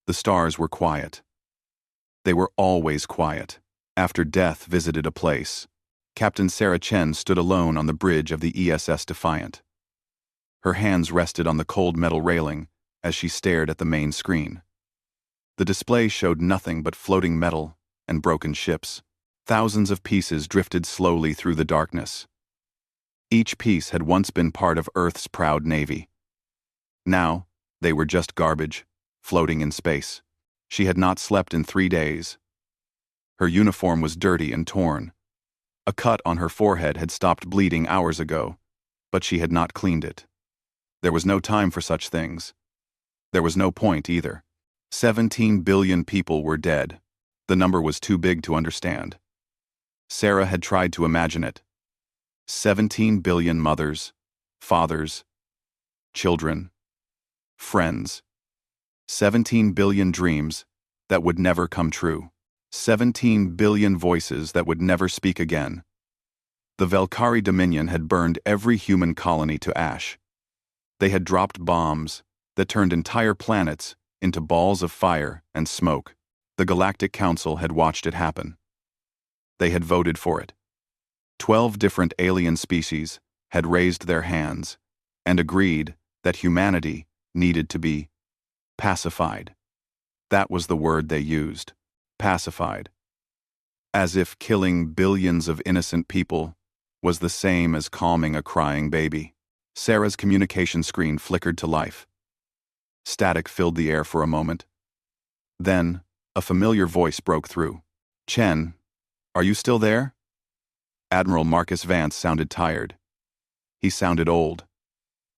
The stars were quiet. They were always quiet. After death visited a place, Captain Sarah Chen stood alone on the bridge of the ESS Defiant. Her hands rested on the cold metal railing as she stared at the main screen. The display showed nothing but floating metal and broken ships. Thousands of pieces drifted slowly through the darkness. Each piece had once been part of Earth's proud navy. Now, they were just garbage, floating in space. She had not slept in 3 days. Her uniform was dirty and torn. A cut on her forehead had stopped bleeding hours ago, but she had not cleaned it. There was no time for such things. There was no point either. 17 billion people were dead. The number was too big to understand. Sarah had tried to imagine it. 17 billion mothers, fathers, children, friends. 17 billion dreams that would never come true. 17 billion voices that would never speak again. The Valkyrie Dominion had burned every human colony to ash. They had dropped bombs that turned entire planets into balls of fire and smoke. The Galactic Council had watched it happen. They had voted for it. 12 different alien species had raised their hands and agreed that humanity needed to be pacified. That was the word they used. Pacified. As if killing billions of innocent people was the same as calming a crying baby. Sarah's communication screen flickered to life. Static filled the air for a moment. Then, a familiar voice broke through. "Chen, are you still there?" Admiral Marcus Vance sounded tired. He sounded old.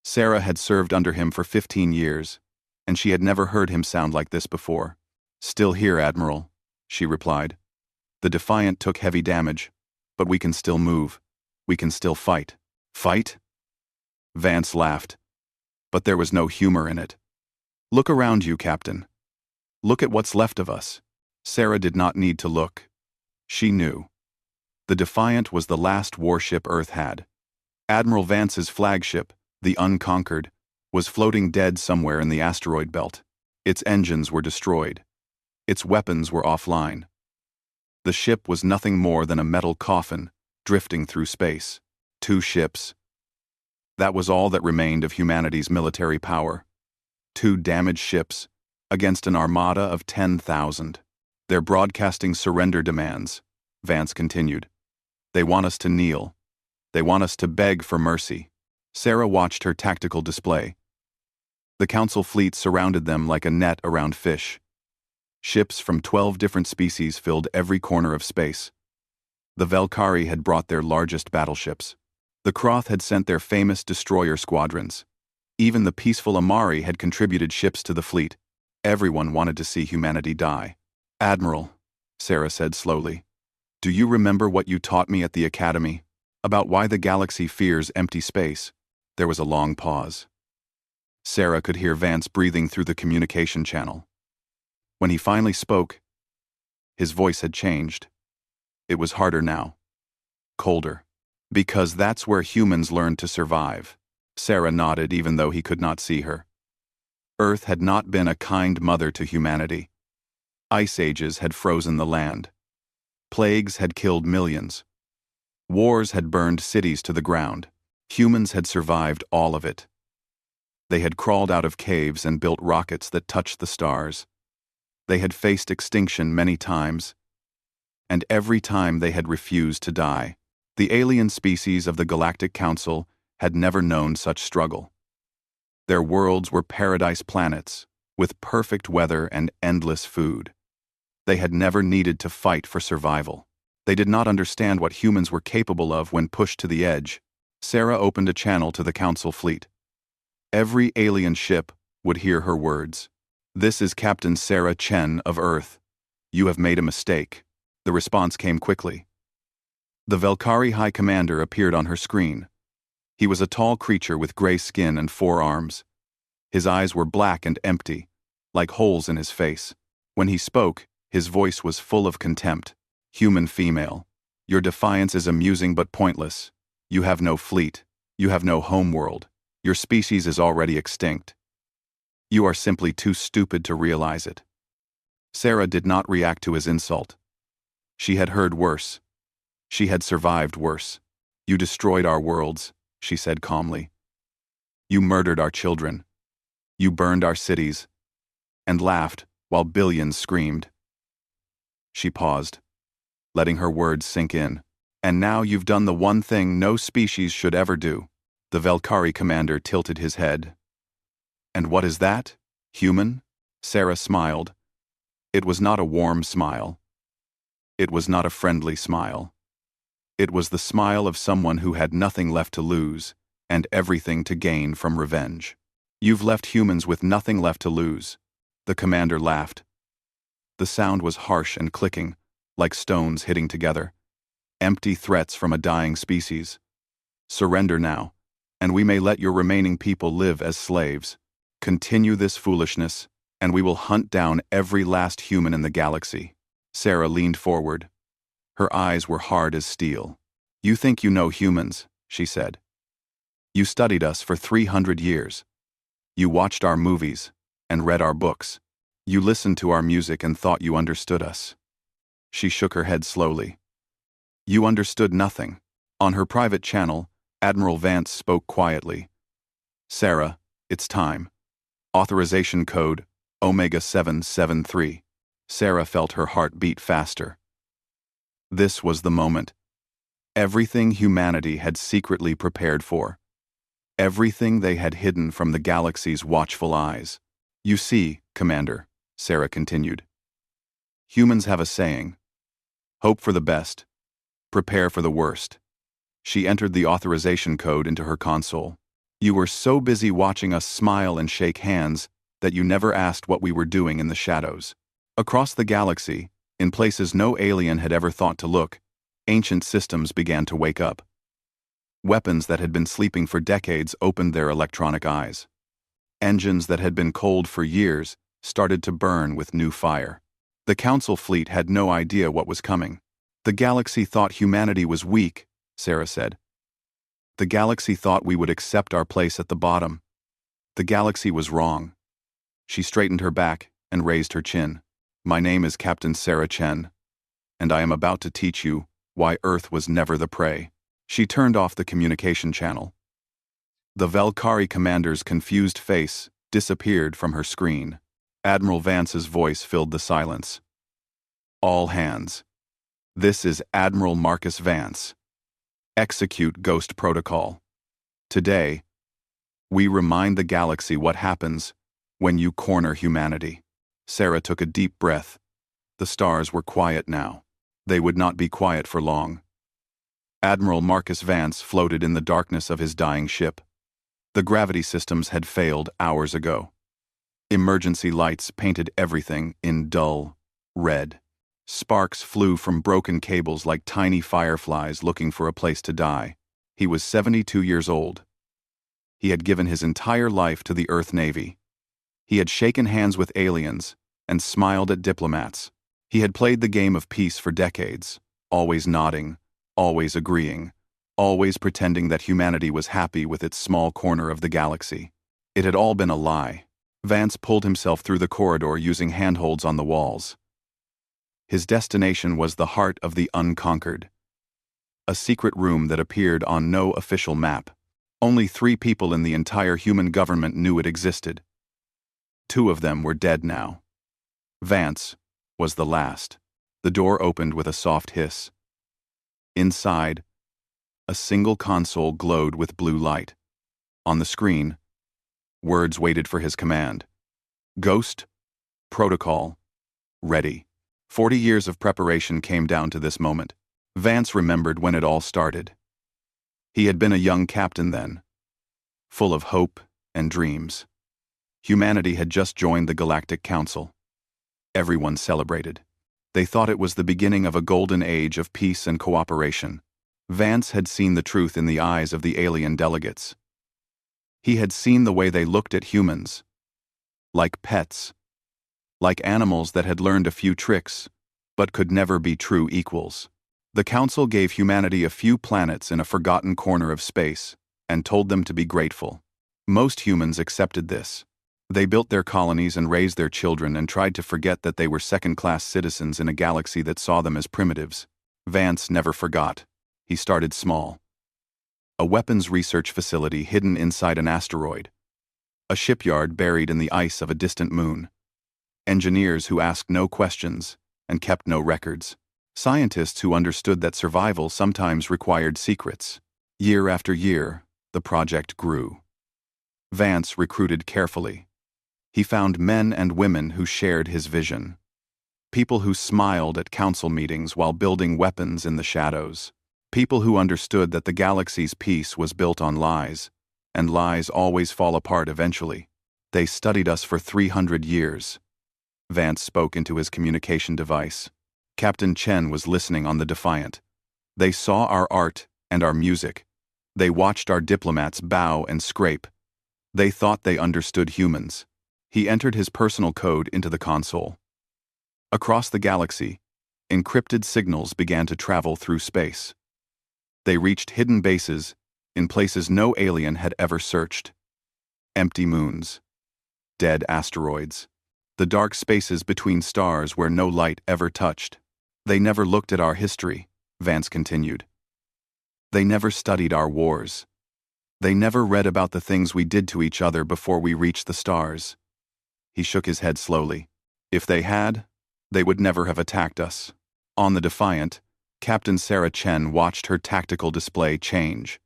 Sarah had served under him for 15 years, and she had never heard him sound like this before. "Still here, Admiral," she replied. "The Defiant took heavy damage, but we can still move. We can still fight." "Fight?" Vance laughed, but there was no humor in it. "Look around you, Captain. Look at what's left of us." Sarah did not need to look. She knew. The Defiant was the last warship Earth had. Admiral Vance's flagship, the Unconquered, was floating dead somewhere in the asteroid belt. Its engines were destroyed. Its weapons were offline. The ship was nothing more than a metal coffin drifting through space. 2 ships. That was all that remained of humanity's military power. 2 damaged ships against an armada of 10,000. "They're broadcasting surrender demands," Vance continued. "They want us to kneel. They want us to beg for mercy." Sarah watched her tactical display. The Council fleet surrounded them like a net around fish. Ships from 12 different species filled every corner of space. The Valkyrie had brought their largest battleships. The Kroth had sent their famous destroyer squadrons. Even the peaceful Amari had contributed ships to the fleet. Everyone wanted to see humanity die. "Admiral," Sarah said slowly, "do you remember what you taught me at the Academy about why the galaxy fears empty space?" There was a long pause. Sarah could hear Vance breathing through the communication channel. When he finally spoke, his voice had changed. It was harder now. Colder. "Because that's where humans learn to survive." Sarah nodded even though he could not see her. Earth had not been a kind mother to humanity. Ice ages had frozen the land. Plagues had killed millions. Wars had burned cities to the ground. Humans had survived all of it. They had crawled out of caves and built rockets that touched the stars. They had faced extinction many times, and every time they had refused to die. The alien species of the Galactic Council had never known such struggle. Their worlds were paradise planets, with perfect weather and endless food. They had never needed to fight for survival. They did not understand what humans were capable of when pushed to the edge. Sarah opened a channel to the Council fleet. Every alien ship would hear her words. "This is Captain Sarah Chen of Earth. You have made a mistake." The response came quickly. The Valkyrie High Commander appeared on her screen. He was a tall creature with gray skin and 4 arms. His eyes were black and empty, like holes in his face. When he spoke, his voice was full of contempt. "Human female, your defiance is amusing but pointless. You have no fleet. You have no homeworld. Your species is already extinct. You are simply too stupid to realize it." Sarah did not react to his insult. She had heard worse. She had survived worse. You destroyed our worlds, she said calmly. You murdered our children. You burned our cities. And laughed while billions screamed. She paused, letting her words sink in. And now you've done the one thing no species should ever do. The Valkyrie commander tilted his head. And what is that? Human? Sarah smiled. It was not a warm smile. It was not a friendly smile. It was the smile of someone who had nothing left to lose and everything to gain from revenge. You've left humans with nothing left to lose. The commander laughed. The sound was harsh and clicking, like stones hitting together. Empty threats from a dying species. Surrender now, and we may let your remaining people live as slaves. Continue this foolishness, and we will hunt down every last human in the galaxy. Sarah leaned forward. Her eyes were hard as steel. You think you know humans, she said. You studied us for 300 years. You watched our movies and read our books. You listened to our music and thought you understood us. She shook her head slowly. You understood nothing. On her private channel, Admiral Vance spoke quietly. Sarah, it's time. Authorization code, Omega 773. Sarah felt her heart beat faster. This was the moment. Everything humanity had secretly prepared for. Everything they had hidden from the galaxy's watchful eyes. You see, Commander, Sarah continued. Humans have a saying. Hope for the best. Prepare for the worst. She entered the authorization code into her console. You were so busy watching us smile and shake hands that you never asked what we were doing in the shadows. Across the galaxy, in places no alien had ever thought to look, ancient systems began to wake up. Weapons that had been sleeping for decades opened their electronic eyes. Engines that had been cold for years started to burn with new fire. The Council fleet had no idea what was coming. The galaxy thought humanity was weak, Sarah said. The galaxy thought we would accept our place at the bottom. The galaxy was wrong. She straightened her back and raised her chin. My name is Captain Sarah Chen, and I am about to teach you why Earth was never the prey. She turned off the communication channel. The Valkyrie commander's confused face disappeared from her screen. Admiral Vance's voice filled the silence. All hands. This is Admiral Marcus Vance. Execute Ghost Protocol. Today, we remind the galaxy what happens when you corner humanity. Sarah took a deep breath. The stars were quiet now. They would not be quiet for long. Admiral Marcus Vance floated in the darkness of his dying ship. The gravity systems had failed hours ago. Emergency lights painted everything in dull red. Sparks flew from broken cables like tiny fireflies looking for a place to die. He was 72 years old. He had given his entire life to the Earth Navy. He had shaken hands with aliens and smiled at diplomats. He had played the game of peace for decades, always nodding, always agreeing, always pretending that humanity was happy with its small corner of the galaxy. It had all been a lie. Vance pulled himself through the corridor using handholds on the walls. His destination was the heart of the unconquered. A secret room that appeared on no official map. Only 3 people in the entire human government knew it existed. 2 of them were dead now. Vance was the last. The door opened with a soft hiss. Inside, a single console glowed with blue light. On the screen, words waited for his command. Ghost, protocol, ready. 40 years of preparation came down to this moment. Vance remembered when it all started. He had been a young captain then, full of hope and dreams. Humanity had just joined the Galactic Council. Everyone celebrated. They thought it was the beginning of a golden age of peace and cooperation. Vance had seen the truth in the eyes of the alien delegates. He had seen the way they looked at humans. Like pets. Like animals that had learned a few tricks, but could never be true equals. The Council gave humanity a few planets in a forgotten corner of space, and told them to be grateful. Most humans accepted this. They built their colonies and raised their children and tried to forget that they were second-class citizens in a galaxy that saw them as primitives. Vance never forgot. He started small. A weapons research facility hidden inside an asteroid. A shipyard buried in the ice of a distant moon. Engineers who asked no questions and kept no records. Scientists who understood that survival sometimes required secrets. Year after year, the project grew. Vance recruited carefully. He found men and women who shared his vision. People who smiled at council meetings while building weapons in the shadows. People who understood that the galaxy's peace was built on lies, and lies always fall apart eventually. They studied us for 300 years. Vance spoke into his communication device. Captain Chen was listening on the Defiant. They saw our art and our music. They watched our diplomats bow and scrape. They thought they understood humans. He entered his personal code into the console. Across the galaxy, encrypted signals began to travel through space. They reached hidden bases in places no alien had ever searched. Empty moons. Dead asteroids. The dark spaces between stars where no light ever touched. They never looked at our history, Vance continued. They never studied our wars. They never read about the things we did to each other before we reached the stars. He shook his head slowly. If they had, they would never have attacked us. On the Defiant, Captain Sarah Chen watched her tactical display change.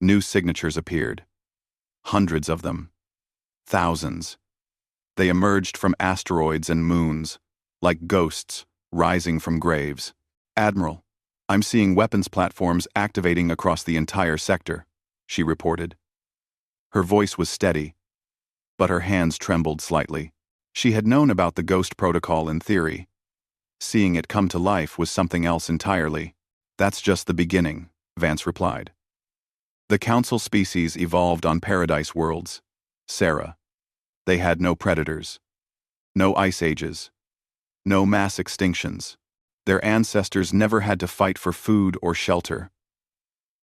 New signatures appeared. Hundreds of them. Thousands. They emerged from asteroids and moons, like ghosts rising from graves. Admiral, I'm seeing weapons platforms activating across the entire sector, she reported. Her voice was steady, but her hands trembled slightly. She had known about the Ghost Protocol in theory. Seeing it come to life was something else entirely. That's just the beginning, Vance replied. The Council species evolved on paradise worlds. Sarah. They had no predators. No ice ages. No mass extinctions. Their ancestors never had to fight for food or shelter.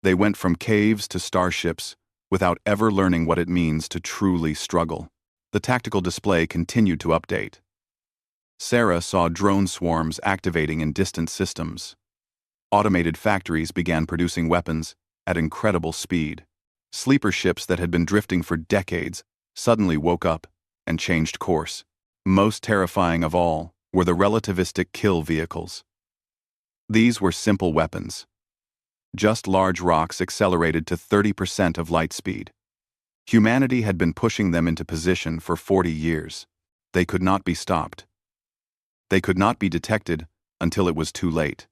They went from caves to starships without ever learning what it means to truly struggle. The tactical display continued to update. Sarah saw drone swarms activating in distant systems. Automated factories began producing weapons at incredible speed. Sleeper ships that had been drifting for decades suddenly woke up and changed course. Most terrifying of all were the relativistic kill vehicles. These were simple weapons. Just large rocks accelerated to 30% of light speed. Humanity had been pushing them into position for 40 years. They could not be stopped. They could not be detected until it was too late.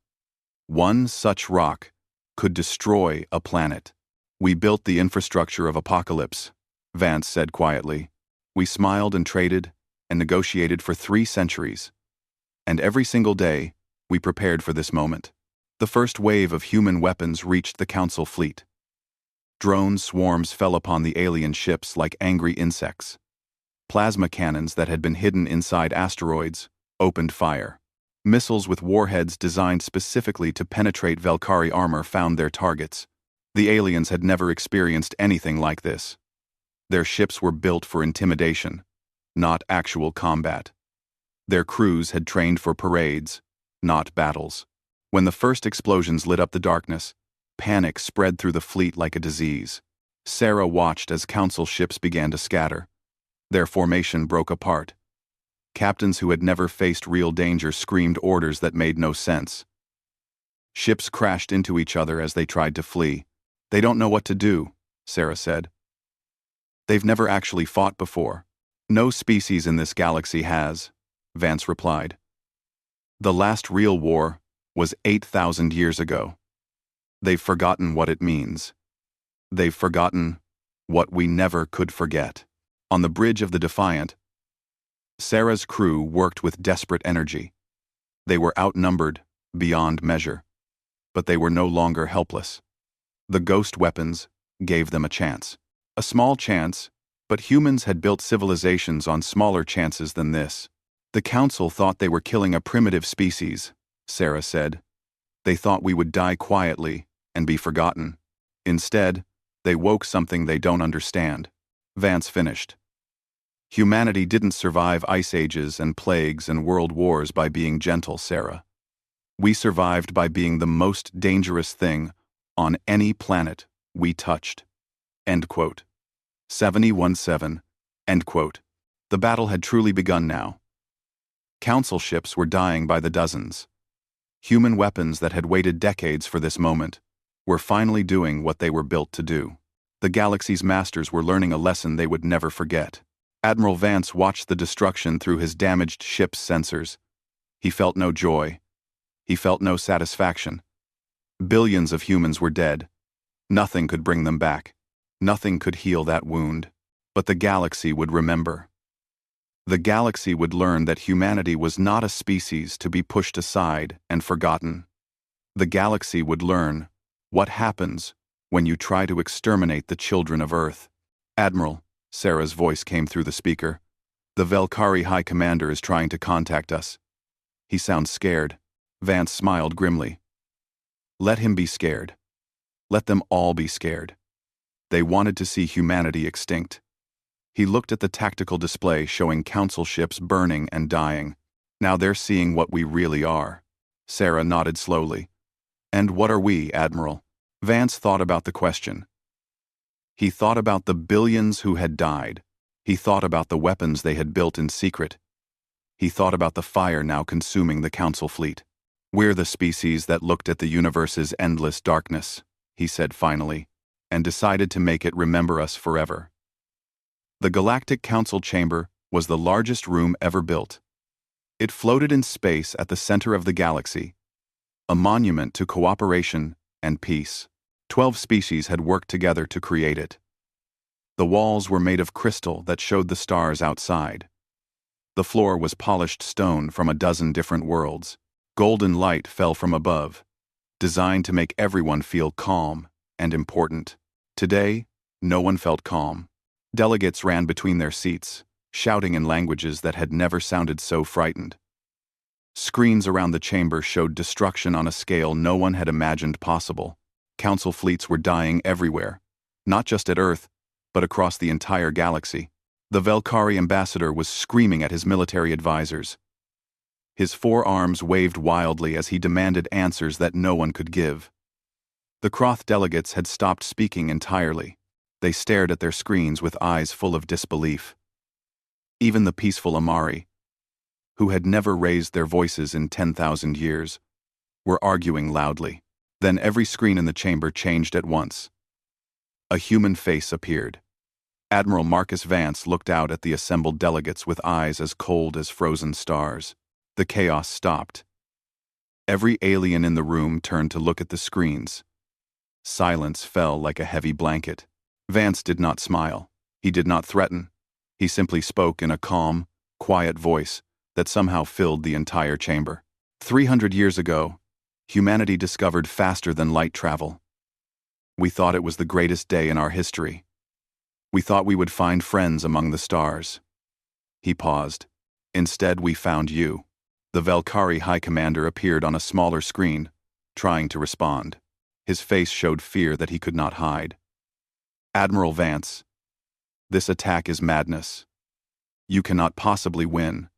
One such rock could destroy a planet. We built the infrastructure of apocalypse, Vance said quietly. We smiled and traded and negotiated for 3 centuries. And every single day, we prepared for this moment. The first wave of human weapons reached the Council fleet. Drone swarms fell upon the alien ships like angry insects. Plasma cannons that had been hidden inside asteroids opened fire. Missiles with warheads designed specifically to penetrate Valkyrie armor found their targets. The aliens had never experienced anything like this. Their ships were built for intimidation, not actual combat. Their crews had trained for parades, not battles. When the first explosions lit up the darkness, panic spread through the fleet like a disease. Sarah watched as Council ships began to scatter. Their formation broke apart. Captains who had never faced real danger screamed orders that made no sense. Ships crashed into each other as they tried to flee. They don't know what to do, Sarah said. They've never actually fought before. No species in this galaxy has, Vance replied. The last real war was 8,000 years ago. They've forgotten what it means. They've forgotten what we never could forget. On the bridge of the Defiant, Sarah's crew worked with desperate energy. They were outnumbered beyond measure, but they were no longer helpless. The ghost weapons gave them a chance. A small chance, but humans had built civilizations on smaller chances than this. The Council thought they were killing a primitive species, Sarah said. They thought we would die quietly and be forgotten. Instead, they woke something they don't understand. Vance finished. Humanity didn't survive ice ages and plagues and world wars by being gentle, Sarah. We survived by being the most dangerous thing on any planet we touched. End quote. 71-7. End quote. The battle had truly begun now. Council ships were dying by the dozens. Human weapons that had waited decades for this moment were finally doing what they were built to do. The galaxy's masters were learning a lesson they would never forget. Admiral Vance watched the destruction through his damaged ship's sensors. He felt no joy. He felt no satisfaction. Billions of humans were dead. Nothing could bring them back. Nothing could heal that wound. But the galaxy would remember. The galaxy would learn that humanity was not a species to be pushed aside and forgotten. The galaxy would learn what happens when you try to exterminate the children of Earth. Admiral, Sarah's voice came through the speaker. The Velkari High Commander is trying to contact us. He sounds scared. Vance smiled grimly. Let him be scared. Let them all be scared. They wanted to see humanity extinct. He looked at the tactical display showing council ships burning and dying. Now they're seeing what we really are. Sarah nodded slowly. And what are we, Admiral? Vance thought about the question. He thought about the billions who had died. He thought about the weapons they had built in secret. He thought about the fire now consuming the council fleet. We're the species that looked at the universe's endless darkness, he said finally, and decided to make it remember us forever. The Galactic Council Chamber was the largest room ever built. It floated in space at the center of the galaxy, a monument to cooperation and peace. 12 species had worked together to create it. The walls were made of crystal that showed the stars outside. The floor was polished stone from a dozen different worlds. Golden light fell from above, designed to make everyone feel calm and important. Today, no one felt calm. Delegates ran between their seats, shouting in languages that had never sounded so frightened. Screens around the chamber showed destruction on a scale no one had imagined possible. Council fleets were dying everywhere, not just at Earth, but across the entire galaxy. The Velkari ambassador was screaming at his military advisors. His forearms waved wildly as he demanded answers that no one could give. The Kroth delegates had stopped speaking entirely. They stared at their screens with eyes full of disbelief. Even the peaceful Amari, who had never raised their voices in 10,000 years, were arguing loudly. Then every screen in the chamber changed at once. A human face appeared. Admiral Marcus Vance looked out at the assembled delegates with eyes as cold as frozen stars. The chaos stopped. Every alien in the room turned to look at the screens. Silence fell like a heavy blanket. Vance did not smile. He did not threaten. He simply spoke in a calm, quiet voice that somehow filled the entire chamber. 300 years ago, humanity discovered faster than light travel. We thought it was the greatest day in our history. We thought we would find friends among the stars. He paused. Instead, we found you. The Velkari High Commander appeared on a smaller screen, trying to respond. His face showed fear that he could not hide. Admiral Vance, this attack is madness. You cannot possibly win.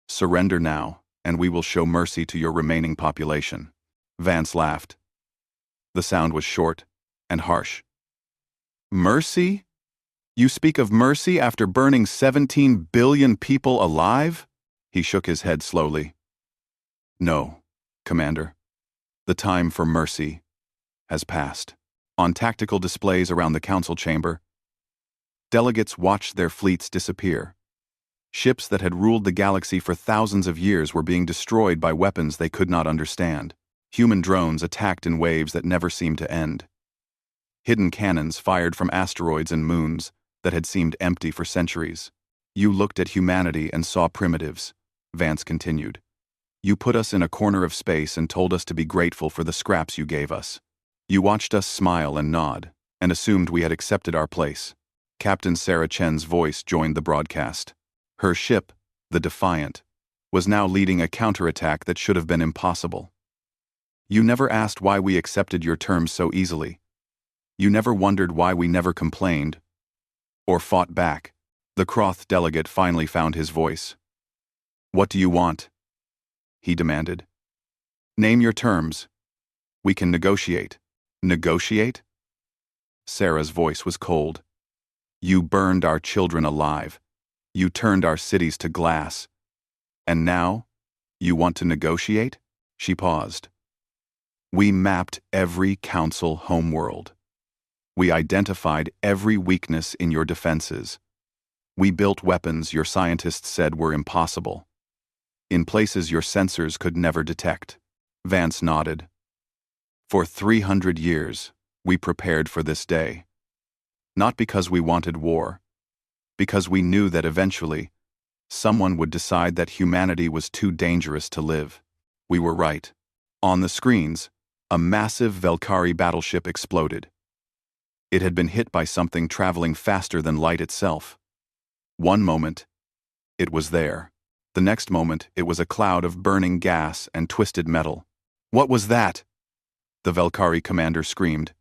Surrender now, and we will show mercy to your remaining population. Vance laughed. The sound was short and harsh. Mercy? You speak of mercy after burning 17 billion people alive? He shook his head slowly. No, Commander. The time for mercy has passed. On tactical displays around the council chamber, delegates watched their fleets disappear. Ships that had ruled the galaxy for thousands of years were being destroyed by weapons they could not understand. Human drones attacked in waves that never seemed to end. Hidden cannons fired from asteroids and moons that had seemed empty for centuries. You looked at humanity and saw primitives, Vance continued. You put us in a corner of space and told us to be grateful for the scraps you gave us. You watched us smile and nod, and assumed we had accepted our place. Captain Sarah Chen's voice joined the broadcast. Her ship, the Defiant, was now leading a counterattack that should have been impossible. You never asked why we accepted your terms so easily. You never wondered why we never complained or fought back. The Croth delegate finally found his voice. "What do you want?" he demanded. "Name your terms. We can negotiate." "Negotiate?" Sarah's voice was cold. "You burned our children alive. You turned our cities to glass. And now, you want to negotiate?" She paused. "We mapped every council homeworld. We identified every weakness in your defenses. We built weapons your scientists said were impossible, in places your sensors could never detect." Vance nodded. "For 300 years, we prepared for this day. Not because we wanted war, because we knew that eventually, someone would decide that humanity was too dangerous to live." We were right. On the screens, a massive Velkari battleship exploded. It had been hit by something traveling faster than light itself. One moment, it was there. The next moment, it was a cloud of burning gas and twisted metal. "What was that?" the Velkari commander screamed.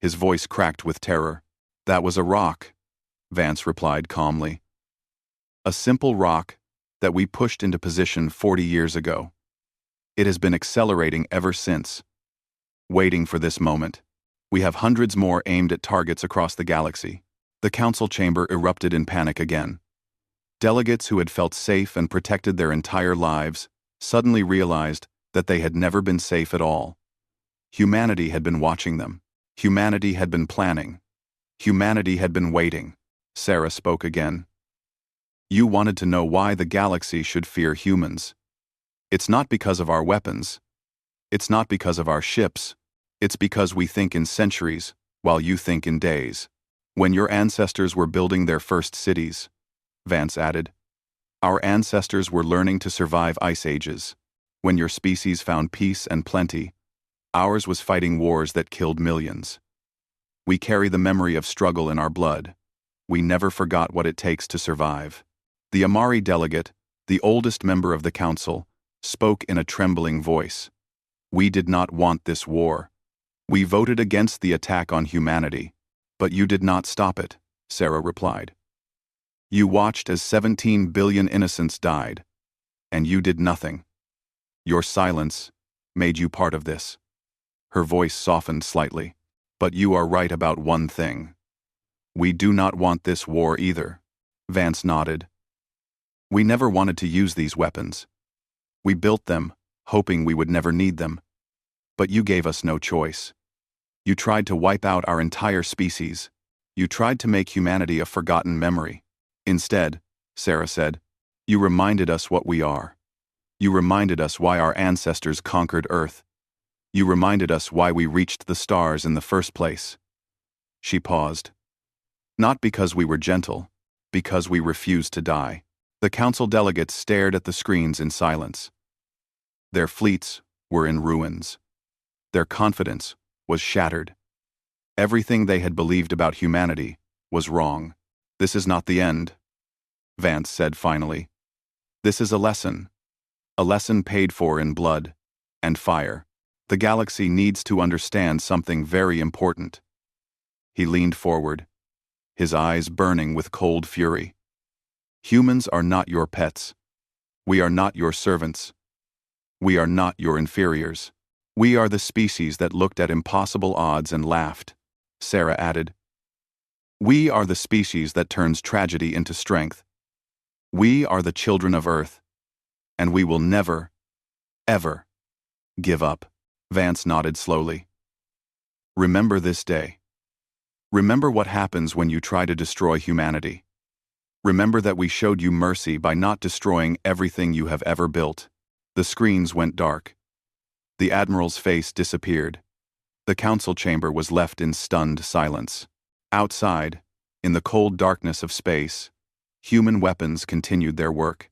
His voice cracked with terror. "That was a rock," Vance replied calmly. "A simple rock that we pushed into position 40 years ago. It has been accelerating ever since, waiting for this moment. We have hundreds more aimed at targets across the galaxy." The council chamber erupted in panic again. Delegates who had felt safe and protected their entire lives suddenly realized that they had never been safe at all. Humanity had been watching them. Humanity had been planning. Humanity had been waiting. Sarah spoke again. "You wanted to know why the galaxy should fear humans. It's not because of our weapons. It's not because of our ships. It's because we think in centuries, while you think in days. When your ancestors were building their first cities," Vance added, "our ancestors were learning to survive ice ages. When your species found peace and plenty, ours was fighting wars that killed millions. We carry the memory of struggle in our blood. We never forgot what it takes to survive." The Amari delegate, the oldest member of the council, spoke in a trembling voice. "We did not want this war. We voted against the attack on humanity. But you did not stop it," Sarah replied. "You watched as 17 billion innocents died, and you did nothing. Your silence made you part of this." Her voice softened slightly. "But you are right about one thing. We do not want this war either." Vance nodded. "We never wanted to use these weapons. We built them, hoping we would never need them. But you gave us no choice. You tried to wipe out our entire species. You tried to make humanity a forgotten memory. Instead," Sarah said, "you reminded us what we are. You reminded us why our ancestors conquered Earth. You reminded us why we reached the stars in the first place." She paused. "Not because we were gentle, because we refused to die." The council delegates stared at the screens in silence. Their fleets were in ruins. Their confidence was shattered. Everything they had believed about humanity was wrong. "This is not the end," Vance said finally. "This is a lesson paid for in blood and fire. The galaxy needs to understand something very important." He leaned forward, his eyes burning with cold fury. "Humans are not your pets. We are not your servants. We are not your inferiors. We are the species that looked at impossible odds and laughed," Sarah added. "We are the species that turns tragedy into strength. We are the children of Earth, and we will never, ever give up." Vance nodded slowly. "Remember this day. Remember what happens when you try to destroy humanity. Remember that we showed you mercy by not destroying everything you have ever built." The screens went dark. The Admiral's face disappeared. The council chamber was left in stunned silence. Outside, in the cold darkness of space, human weapons continued their work.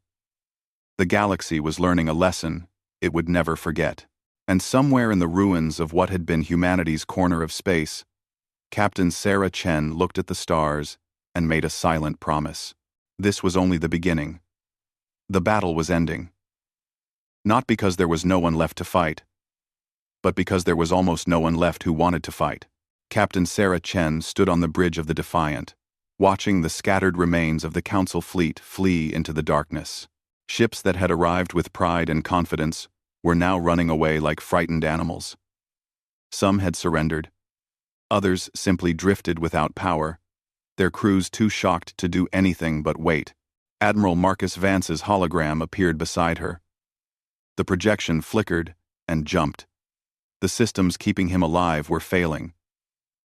The galaxy was learning a lesson it would never forget. And somewhere in the ruins of what had been humanity's corner of space, Captain Sarah Chen looked at the stars and made a silent promise. This was only the beginning. The battle was ending. Not because there was no one left to fight, but because there was almost no one left who wanted to fight. Captain Sarah Chen stood on the bridge of the Defiant, watching the scattered remains of the Council fleet flee into the darkness. Ships that had arrived with pride and confidence were now running away like frightened animals. Some had surrendered. Others simply drifted without power, their crews too shocked to do anything but wait. Admiral Marcus Vance's hologram appeared beside her. The projection flickered and jumped. The systems keeping him alive were failing.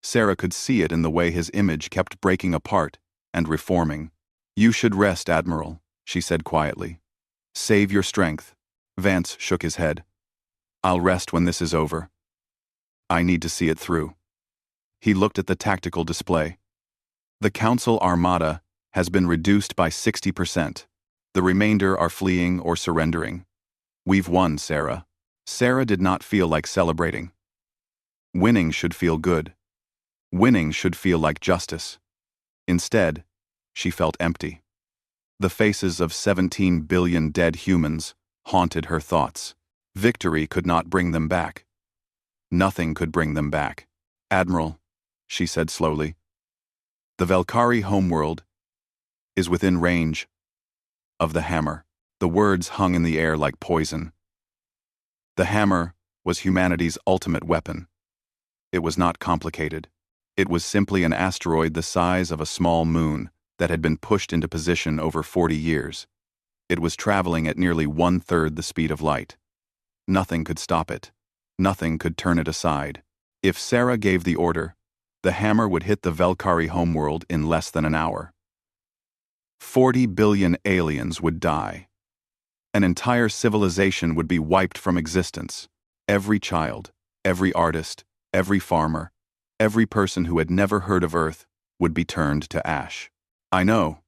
Sarah could see it in the way his image kept breaking apart and reforming. "You should rest, Admiral," she said quietly. "Save your strength." Vance shook his head. "I'll rest when this is over. I need to see it through." He looked at the tactical display. The Council Armada has been reduced by 60%. The remainder are fleeing or surrendering. "We've won, Sarah." Sarah did not feel like celebrating. Winning should feel good. Winning should feel like justice. Instead, she felt empty. The faces of 17 billion dead humans haunted her thoughts. Victory could not bring them back. Nothing could bring them back. "Admiral," she said slowly, "the Valkyrie homeworld is within range of the hammer." The words hung in the air like poison. The hammer was humanity's ultimate weapon. It was not complicated. It was simply an asteroid the size of a small moon that had been pushed into position over 40 years. It was traveling at nearly 1/3 the speed of light. Nothing could stop it. Nothing could turn it aside. If Sarah gave the order, the hammer would hit the Valkyrie homeworld in less than an hour. 40 billion aliens would die. An entire civilization would be wiped from existence. Every child, every artist, every farmer, every person who had never heard of Earth would be turned to ash. "I know,"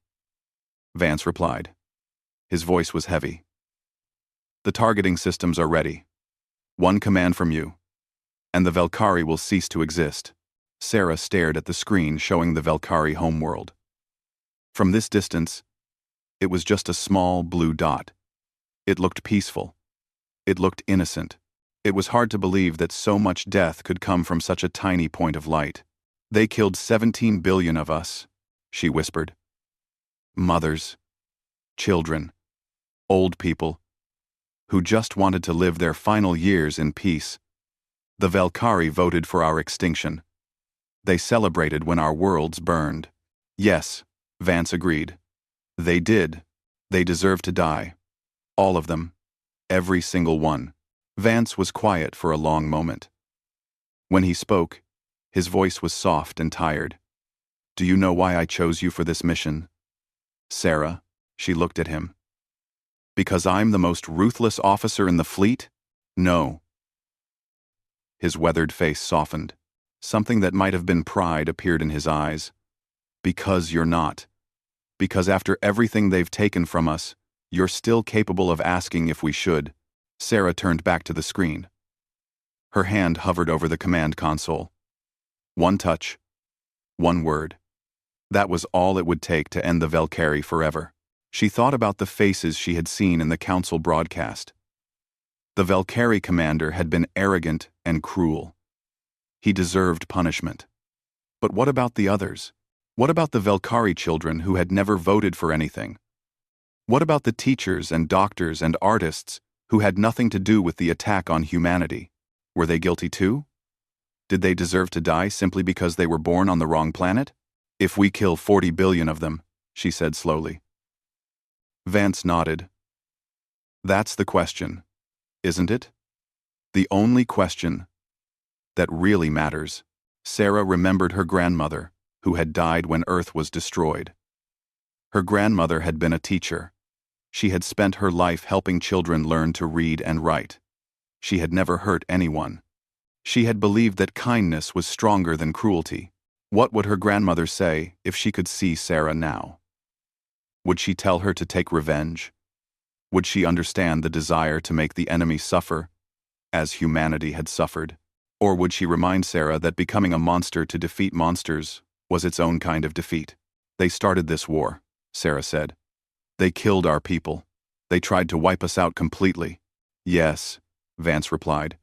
Vance replied. His voice was heavy. "The targeting systems are ready. One command from you, and the Valkyrie will cease to exist." Sarah stared at the screen showing the Valkyrie homeworld. From this distance, it was just a small blue dot. It looked peaceful. It looked innocent. It was hard to believe that so much death could come from such a tiny point of light. "They killed 17 billion of us," she whispered. "Mothers, children, old people, who just wanted to live their final years in peace. The Valkyrie voted for our extinction. They celebrated when our worlds burned." "Yes," Vance agreed. "They did. They deserve to die. All of them. Every single one." Vance was quiet for a long moment. When he spoke, his voice was soft and tired. "Do you know why I chose you for this mission, Sarah?" She looked at him. "Because I'm the most ruthless officer in the fleet? No." His weathered face softened. Something that might have been pride appeared in his eyes. "Because you're not. Because after everything they've taken from us, you're still capable of asking if we should." Sarah turned back to the screen. Her hand hovered over the command console. One touch. One word. That was all it would take to end the Valkyrie forever. She thought about the faces she had seen in the Council broadcast. The Valkyrie commander had been arrogant and cruel. He deserved punishment. But what about the others? What about the Valkyrie children who had never voted for anything? What about the teachers and doctors and artists who had nothing to do with the attack on humanity? Were they guilty too? Did they deserve to die simply because they were born on the wrong planet? "If we kill 40 billion of them," she said slowly. Vance nodded. "That's the question, isn't it? The only question that really matters." Sarah remembered her grandmother, who had died when Earth was destroyed. Her grandmother had been a teacher. She had spent her life helping children learn to read and write. She had never hurt anyone. She had believed that kindness was stronger than cruelty. What would her grandmother say if she could see Sarah now? Would she tell her to take revenge? Would she understand the desire to make the enemy suffer, as humanity had suffered? Or would she remind Sarah that becoming a monster to defeat monsters was its own kind of defeat? "They started this war," Sarah said. "They killed our people. They tried to wipe us out completely." "Yes," Vance replied.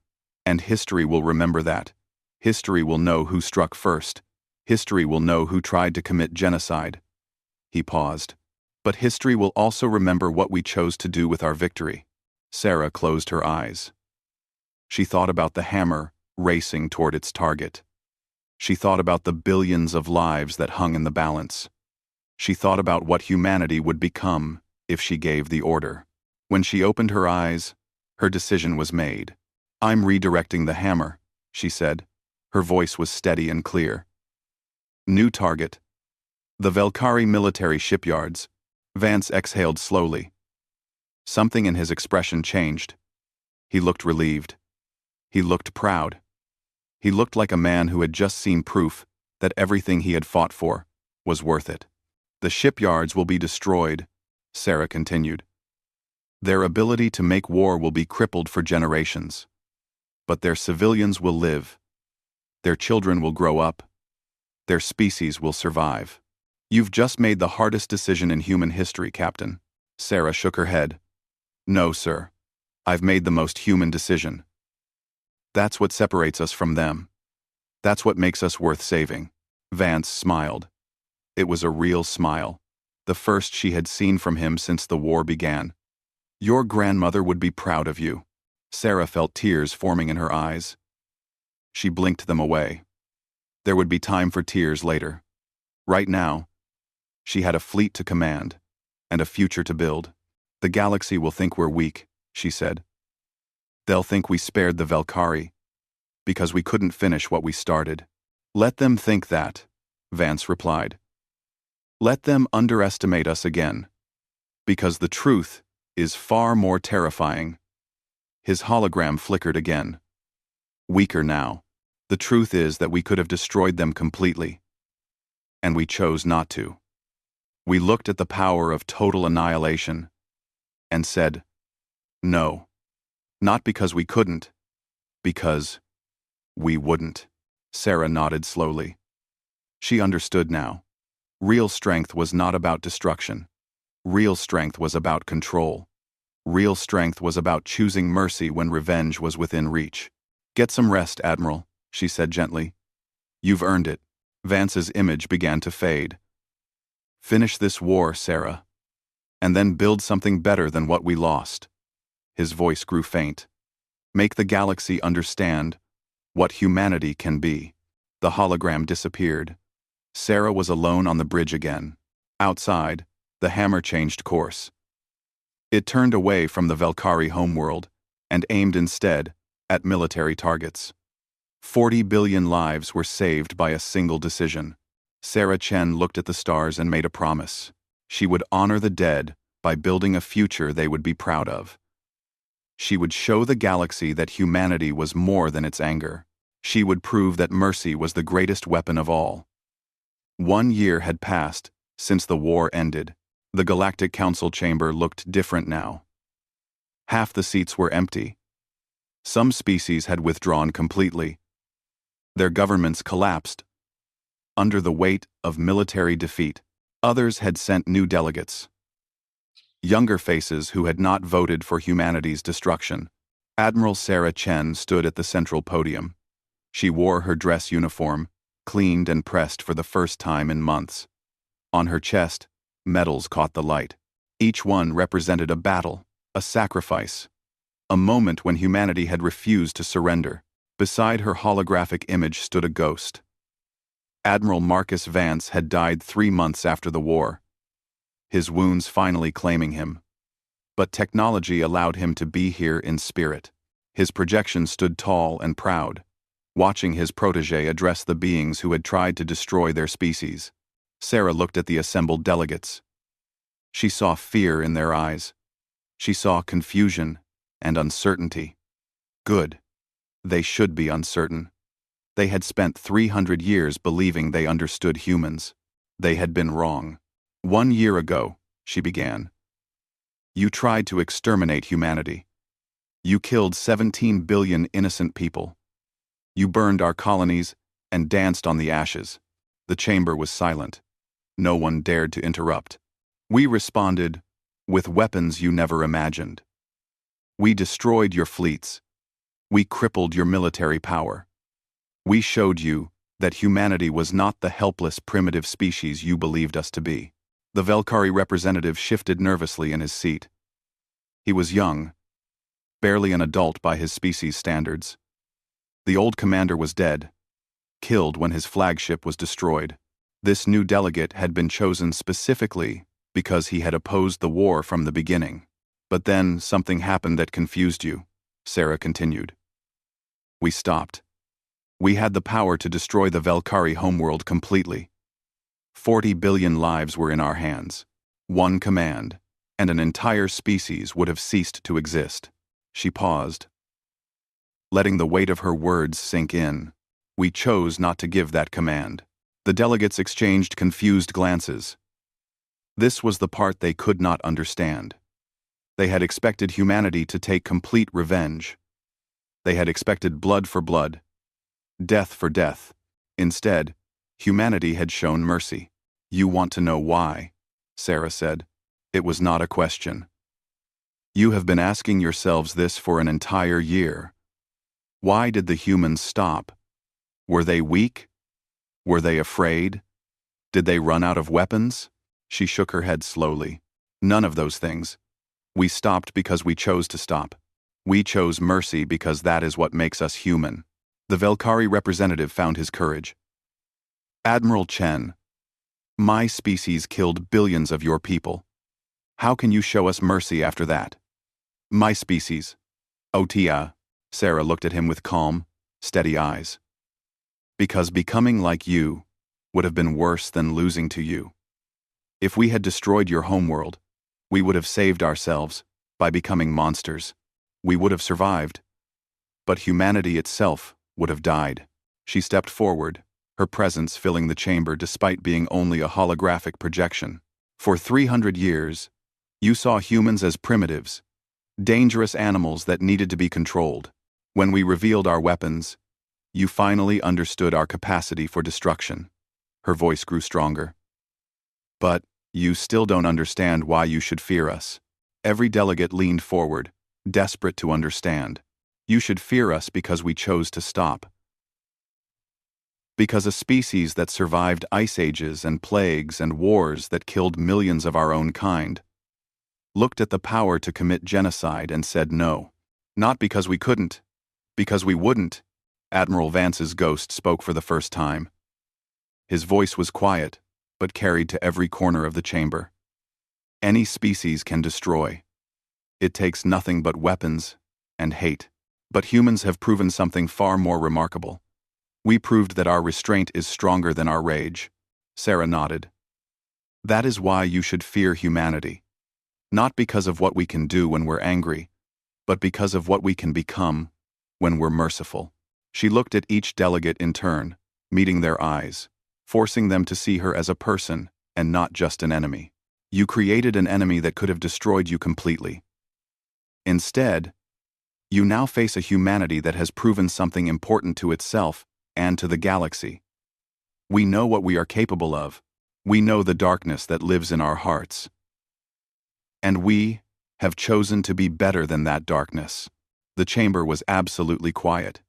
"And history will remember that. History will know who struck first. History will know who tried to commit genocide. He paused. But history will also remember what we chose to do with our victory. Sarah closed her eyes. She thought about the hammer racing toward its target. She thought about the billions of lives that hung in the balance. She thought about what humanity would become if she gave the order. When she opened her eyes, her decision was made. "I'm redirecting the hammer," she said. Her voice was steady and clear. "New target. The Valkyrie military shipyards." Vance exhaled slowly. Something in his expression changed. He looked relieved. He looked proud. He looked like a man who had just seen proof that everything he had fought for was worth it. "The shipyards will be destroyed," Sarah continued. "Their ability to make war will be crippled for generations. But their civilians will live. Their children will grow up. Their species will survive." "You've just made the hardest decision in human history, Captain." Sarah shook her head. "No, sir. I've made the most human decision. That's what separates us from them. That's what makes us worth saving." Vance smiled. It was a real smile, the first she had seen from him since the war began. "Your grandmother would be proud of you." Sarah felt tears forming in her eyes. She blinked them away. There would be time for tears later. Right now, she had a fleet to command and a future to build. "The galaxy will think we're weak," she said. "They'll think we spared the Valkyrie because we couldn't finish what we started." "Let them think that," Vance replied. "Let them underestimate us again, because the truth is far more terrifying." His hologram flickered again. "Weaker now. The truth is that we could have destroyed them completely. And we chose not to. We looked at the power of total annihilation and said, no. Not because we couldn't, because we wouldn't." Sarah nodded slowly. She understood now. Real strength was not about destruction. Real strength was about control. Real strength was about choosing mercy when revenge was within reach. "Get some rest, Admiral," she said gently. "You've earned it." Vance's image began to fade. "Finish this war, Sarah, and then build something better than what we lost." His voice grew faint. "Make the galaxy understand what humanity can be." The hologram disappeared. Sarah was alone on the bridge again. Outside, the hammer changed course. It turned away from the Valkyrie homeworld and aimed instead at military targets. 40 billion lives were saved by a single decision. Sarah Chen looked at the stars and made a promise. She would honor the dead by building a future they would be proud of. She would show the galaxy that humanity was more than its anger. She would prove that mercy was the greatest weapon of all. 1 year had passed since the war ended. The Galactic Council chamber looked different now. Half the seats were empty. Some species had withdrawn completely. Their governments collapsed under the weight of military defeat. Others had sent new delegates. Younger faces who had not voted for humanity's destruction. Admiral Sarah Chen stood at the central podium. She wore her dress uniform, cleaned and pressed for the first time in months. On her chest, medals caught the light. Each one represented a battle, a sacrifice, a moment when humanity had refused to surrender. Beside her holographic image stood a ghost. Admiral Marcus Vance had died 3 months after the war, his wounds finally claiming him. But technology allowed him to be here in spirit. His projection stood tall and proud, watching his protege address the beings who had tried to destroy their species. Sarah looked at the assembled delegates. She saw fear in their eyes. She saw confusion and uncertainty. Good. They should be uncertain. They had spent 300 years believing they understood humans. They had been wrong. 1 year ago, she began. You tried to exterminate humanity. You killed 17 billion innocent people. You burned our colonies and danced on the ashes. The chamber was silent. No one dared to interrupt. We responded with weapons you never imagined. We destroyed your fleets. We crippled your military power. We showed you that humanity was not the helpless, primitive species you believed us to be. The Velkari representative shifted nervously in his seat. He was young, barely an adult by his species' standards. The old commander was dead, killed when his flagship was destroyed. This new delegate had been chosen specifically because he had opposed the war from the beginning. But then something happened that confused you, Sarah continued. We stopped. We had the power to destroy the Velkari homeworld completely. 40 billion lives were in our hands. One command, and an entire species would have ceased to exist. She paused, letting the weight of her words sink in. We chose not to give that command. The delegates exchanged confused glances. This was the part they could not understand. They had expected humanity to take complete revenge. They had expected blood for blood, death for death. Instead, humanity had shown mercy. You want to know why? Sarah said. It was not a question. You have been asking yourselves this for an entire year. Why did the humans stop? Were they weak? Were they afraid? Did they run out of weapons? She shook her head slowly. None of those things. We stopped because we chose to stop. We chose mercy because that is what makes us human. The Velkari representative found his courage. Admiral Chen, my species killed billions of your people. How can you show us mercy after that? My species. Otia. Sarah looked at him with calm, steady eyes. Because becoming like you would have been worse than losing to you. If we had destroyed your homeworld, we would have saved ourselves by becoming monsters. We would have survived. But humanity itself would have died. She stepped forward, her presence filling the chamber despite being only a holographic projection. For 300 years, you saw humans as primitives, dangerous animals that needed to be controlled. When we revealed our weapons, you finally understood our capacity for destruction. Her voice grew stronger. But you still don't understand why you should fear us. Every delegate leaned forward, desperate to understand. You should fear us because we chose to stop. Because a species that survived ice ages and plagues and wars that killed millions of our own kind looked at the power to commit genocide and said no. Not because we couldn't, because we wouldn't. Admiral Vance's ghost spoke for the first time. His voice was quiet, but carried to every corner of the chamber. Any species can destroy. It takes nothing but weapons and hate. But humans have proven something far more remarkable. We proved that our restraint is stronger than our rage. Sarah nodded. That is why you should fear humanity. Not because of what we can do when we're angry, but because of what we can become when we're merciful. She looked at each delegate in turn, meeting their eyes, forcing them to see her as a person and not just an enemy. You created an enemy that could have destroyed you completely. Instead, you now face a humanity that has proven something important to itself and to the galaxy. We know what we are capable of. We know the darkness that lives in our hearts. And we have chosen to be better than that darkness. The chamber was absolutely quiet.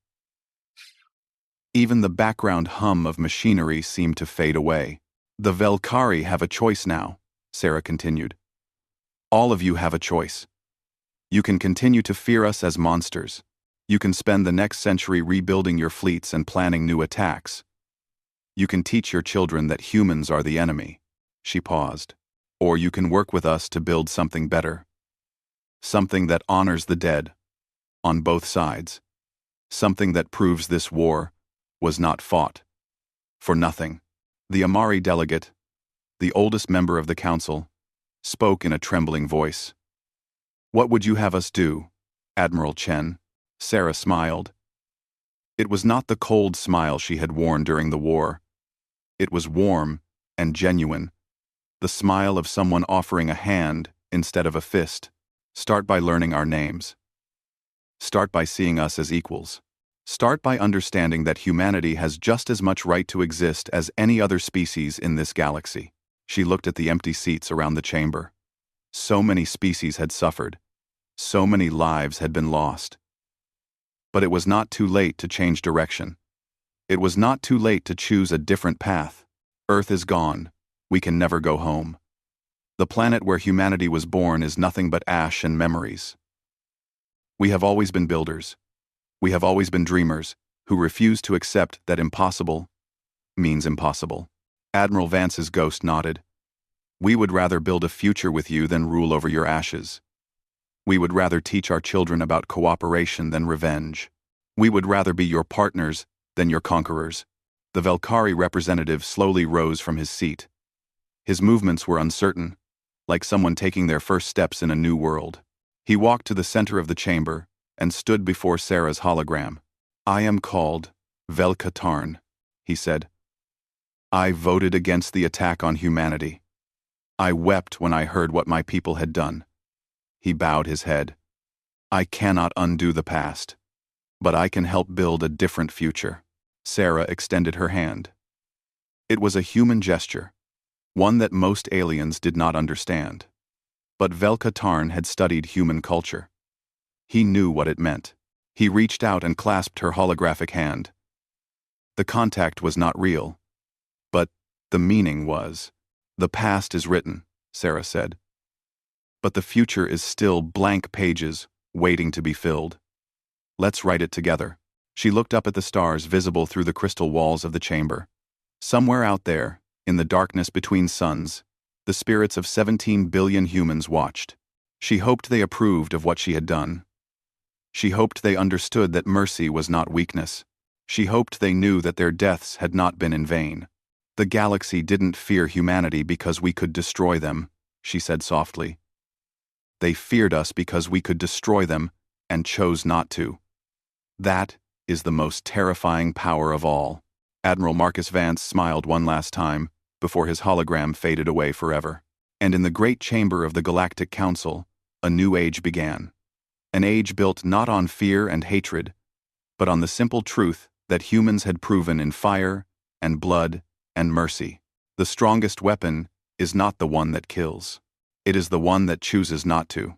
Even the background hum of machinery seemed to fade away. The Velkari have a choice now, Sarah continued. All of you have a choice. You can continue to fear us as monsters. You can spend the next century rebuilding your fleets and planning new attacks. You can teach your children that humans are the enemy. She paused. Or you can work with us to build something better. Something that honors the dead, on both sides. Something that proves this war was not fought for nothing. The Amari delegate, the oldest member of the council, spoke in a trembling voice. What would you have us do, Admiral Chen? Sarah smiled. It was not the cold smile she had worn during the war. It was warm and genuine, the smile of someone offering a hand instead of a fist. Start by learning our names. Start by seeing us as equals. Start by understanding that humanity has just as much right to exist as any other species in this galaxy. She looked at the empty seats around the chamber. So many species had suffered. So many lives had been lost. But it was not too late to change direction. It was not too late to choose a different path. Earth is gone. We can never go home. The planet where humanity was born is nothing but ash and memories. We have always been builders. We have always been dreamers who refuse to accept that impossible means impossible. Admiral Vance's ghost nodded. We would rather build a future with you than rule over your ashes. We would rather teach our children about cooperation than revenge. We would rather be your partners than your conquerors. The Velkari representative slowly rose from his seat. His movements were uncertain, like someone taking their first steps in a new world. He walked to the center of the chamber and stood before Sarah's hologram. I am called Velka Tarn, he said. I voted against the attack on humanity. I wept when I heard what my people had done. He bowed his head. I cannot undo the past, but I can help build a different future. Sarah extended her hand. It was a human gesture, one that most aliens did not understand. But Velka Tarn had studied human culture. He knew what it meant. He reached out and clasped her holographic hand. The contact was not real, but the meaning was. The past is written, Sarah said. But the future is still blank pages waiting to be filled. Let's write it together. She looked up at the stars visible through the crystal walls of the chamber. Somewhere out there, in the darkness between suns, the spirits of 17 billion humans watched. She hoped they approved of what she had done. She hoped they understood that mercy was not weakness. She hoped they knew that their deaths had not been in vain. The galaxy didn't fear humanity because we could destroy them, she said softly. They feared us because we could destroy them and chose not to. That is the most terrifying power of all. Admiral Marcus Vance smiled one last time before his hologram faded away forever. And in the great chamber of the Galactic Council, a new age began. An age built not on fear and hatred, but on the simple truth that humans had proven in fire and blood and mercy. The strongest weapon is not the one that kills. It is the one that chooses not to.